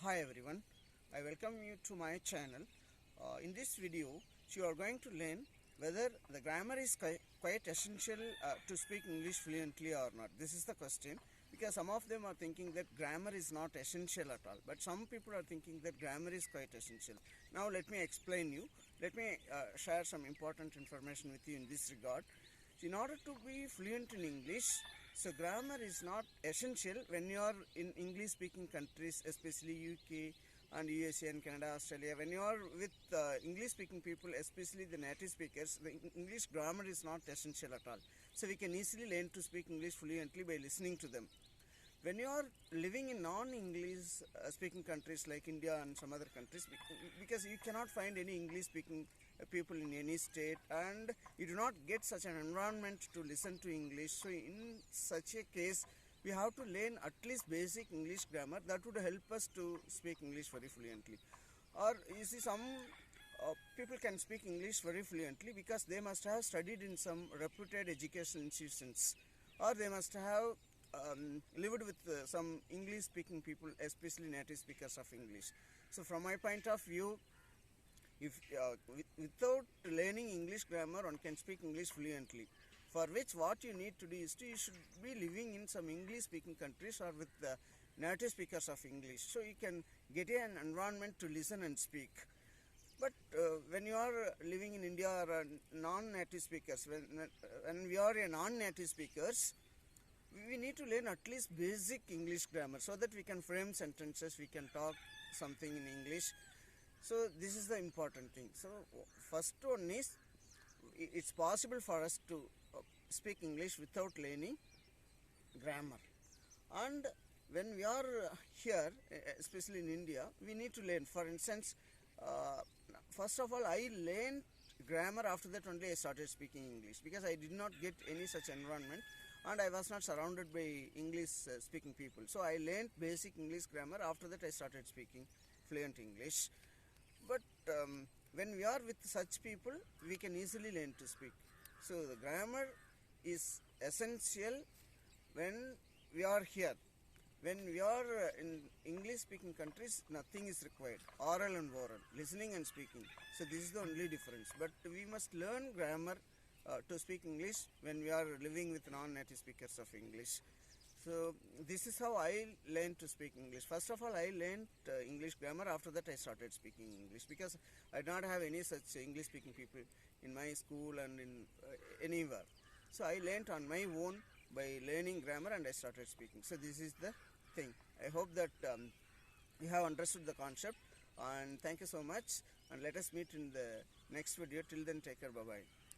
Hi everyone, I welcome you to my channel. In this video, you are going to learn whether the grammar is quite essential to speak English fluently or not. This is the question, because some of them are thinking that grammar is not essential at all, but some people are thinking that grammar is quite essential. Now let me explain you. Let me share some important information with you in this regard. In order to be fluent in English, so grammar is not essential when you are in English speaking countries, especially UK and USA and Canada, Australia. When you are with English speaking people, especially the native speakers, the English grammar is not essential at all. So we can easily learn to speak English fluently by listening to them. When you are living in non-English speaking countries like India and some other countries, because you cannot find any English speaking people in any state, and you do not get such an environment to listen to English, so in such a case we have to learn at least basic English grammar that would help us to speak English very fluently. Or you see, some people can speak English very fluently because they must have studied in some reputed educational institutions, or they must have lived with some English speaking people, especially native speakers of English. So from my point of view, if without learning English grammar, one can speak English fluently. For which what you need to do is you should be living in some English speaking countries or with the native speakers of English, so you can get an environment to listen and speak. But when you are living in India or non-native speakers, when we are a non-native speakers, we need to learn at least basic English grammar so that we can frame sentences, we can talk something in English. So this is the important thing. So first one is, it's possible for us to speak English without learning grammar. And when we are here, especially in India, we need to learn. For instance, first of all, I learned grammar. After that only I started speaking English, because I did not get any such environment and I was not surrounded by English speaking people. So I learned basic English grammar. After that I started speaking fluent English. But when we are with such people, we can easily learn to speak. So the grammar is essential when we are here. When we are in English speaking countries, nothing is required. Oral and oral, listening and speaking. So this is the only difference. But we must learn grammar to speak English when we are living with non-native speakers of English. So this is how I learned to speak English. First of all, I learned English grammar. After that I started speaking English, because I did not have any such English speaking people in my school and in anywhere. So I learned on my own by learning grammar and I started speaking. So this is the thing. I hope that you have understood the concept, and thank you so much, and let us meet in the next video. Till then, take care. Bye bye.